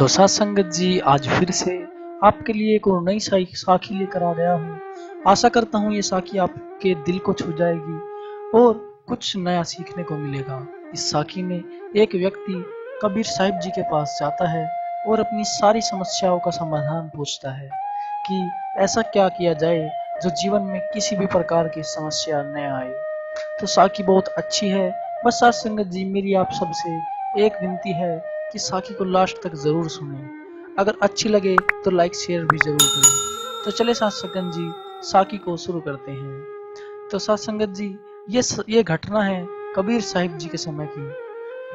तो साथ संगत जी, आज फिर से आपके लिए एक और नई साखी लेकर आ गया हूँ। आशा करता हूँ ये साखी आपके दिल को छू जाएगी और कुछ नया सीखने को मिलेगा। इस साखी में एक व्यक्ति कबीर साहिब जी के पास जाता है और अपनी सारी समस्याओं का समाधान पूछता है कि ऐसा क्या किया जाए जो जीवन में किसी भी प्रकार की समस्या न आए। तो साखी बहुत अच्छी है। बस साथ संगत जी, मेरी आप सबसे एक विनती है कि साखी को लास्ट तक जरूर सुनें। अगर अच्छी लगे तो लाइक शेयर भी जरूर करें। तो चले साथ संगत जी, साखी को शुरू करते हैं। तो साथ संगत जी, ये घटना है कबीर साहिब जी के समय की,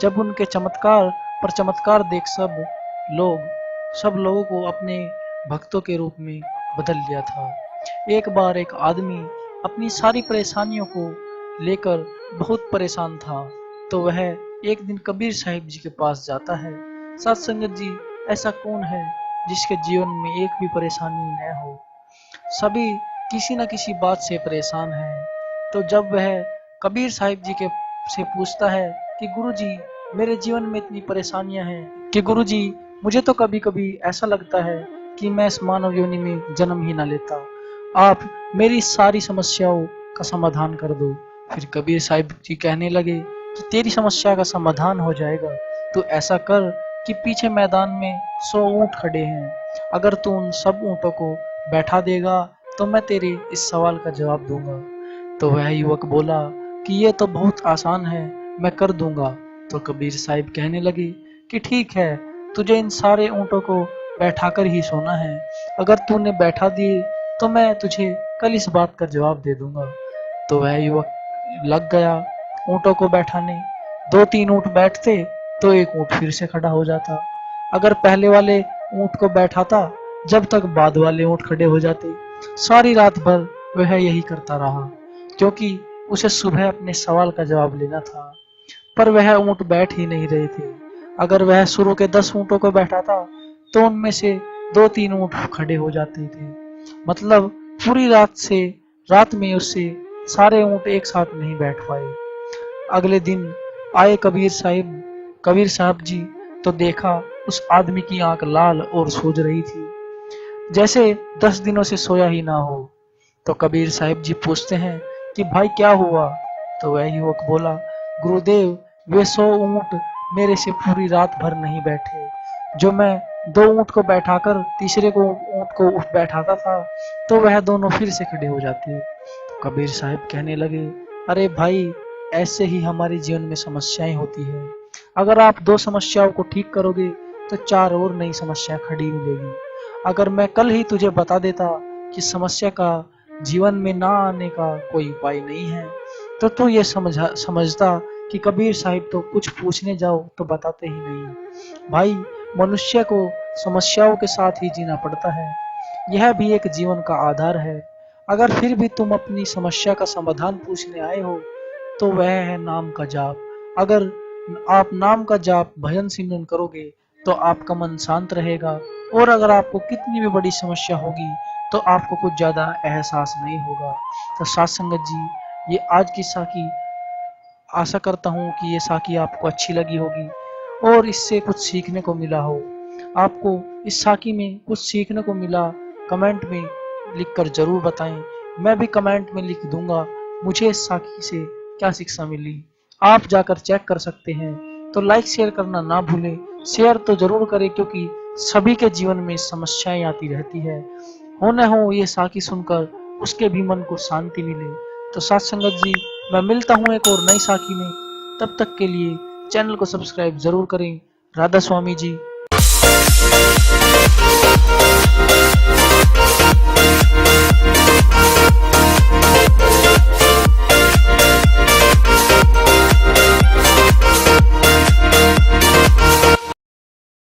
जब उनके चमत्कार पर चमत्कार देख सब लोगों को अपने भक्तों के रूप में बदल लिया था। एक बार एक आदमी अपनी सारी परेशानियों को लेकर बहुत परेशान था, तो वह एक दिन कबीर साहिब जी के पास जाता है। साथ संगत जी, ऐसा कौन है जिसके जीवन में एक भी परेशानी न हो? सभी किसी न किसी बात से परेशान हैं। तो जब वह कबीर साहिब जी के से पूछता है कि गुरुजी, मेरे जीवन में इतनी परेशानियां हैं कि गुरुजी, मुझे तो कभी कभी ऐसा लगता है कि मैं इस मानव योनि में जन्म ही ना लेता। आप मेरी सारी समस्याओं का समाधान कर दो। फिर कबीर साहिब जी कहने लगे कि तेरी समस्या का समाधान हो जाएगा। तो ऐसा कर कि पीछे मैदान में 100 ऊंट खड़े हैं। अगर तू उन सब ऊंटों को बैठा देगा तो मैं तेरे इस सवाल का जवाब दूंगा। तो वह युवक बोला कि ये तो बहुत आसान है, मैं कर दूंगा। तो कबीर साहिब कहने लगे कि ठीक है, तुझे इन सारे ऊंटों को बैठाकर ही सोना है। अगर तूने बैठा दिए तो मैं तुझे कल इस बात का जवाब दे दूंगा। तो वह युवक लग गया ऊंटों को बैठाने। 2-3 ऊंट बैठते तो एक ऊंट फिर से खड़ा हो जाता। अगर पहले वाले ऊंट को बैठाता, जब तक बाद वाले ऊंट खड़े हो जाते। सारी रात भर वह यही करता रहा, क्योंकि उसे सुबह अपने सवाल का जवाब लेना था। पर वह ऊंट बैठ ही नहीं रहे थे। अगर वह शुरू के 10 ऊंटों को बैठाता तो उनमें से 2-3 ऊंट खड़े हो जाते थे। मतलब पूरी रात में उससे सारे ऊंट एक साथ नहीं बैठ पाए। अगले दिन आए कबीर साहब जी, तो देखा उस आदमी की आंख लाल और सूज रही थी, जैसे 10 दिनों से सोया ही ना हो। तो कबीर साहिब जी पूछते हैं कि भाई क्या हुआ? तो वह युवक बोला, गुरुदेव, वे 100 ऊंट मेरे से पूरी रात भर नहीं बैठे। जो मैं 2 ऊंट को बैठाकर तीसरे ऊंट को बैठाता था तो वह दोनों फिर से खड़े हो जाते। तो कबीर साहिब कहने लगे, अरे भाई, ऐसे ही हमारे जीवन में समस्याएं होती है। अगर आप 2 समस्याओं को ठीक करोगे तो 4 और नई समस्या खड़ी मिलेगी। अगर मैं कल ही तुझे बता देता कि समस्या का जीवन में ना आने का कोई उपाय नहीं है, तो तू ये समझता कि कबीर साहिब तो कुछ पूछने जाओ तो बताते ही नहीं। भाई, मनुष्य को समस्याओं के साथ ही जीना पड़ता है। यह भी एक जीवन का आधार है। अगर फिर भी तुम अपनी समस्या का समाधान पूछने आए हो तो वह है नाम का जाप। अगर आप नाम का जाप भजन सिमरन करोगे तो आपका मन शांत रहेगा, और अगर आपको कितनी भी बड़ी समस्या होगी तो आपको कुछ ज्यादा एहसास नहीं होगा। तो साथ संगत जी, ये आज की साखी, आशा करता हूँ कि ये साखी आपको अच्छी लगी होगी और इससे कुछ सीखने को मिला हो। आपको इस साखी में कुछ सीखने को मिला, कमेंट में लिखकर जरूर बताएं। मैं भी कमेंट में लिख दूंगा मुझे इस साखी से क्या शिक्षा मिली। आप जाकर चेक कर सकते हैं। तो लाइक शेयर करना ना भूलें। शेयर तो जरूर करें, क्योंकि सभी के जीवन में समस्याएं आती रहती है। हो न हो ये साखी सुनकर उसके भी मन को शांति मिले। तो साथ संगत जी, मैं मिलता हूँ एक और नई साखी में। तब तक के लिए चैनल को सब्सक्राइब जरूर करें। राधा स्वामी जी।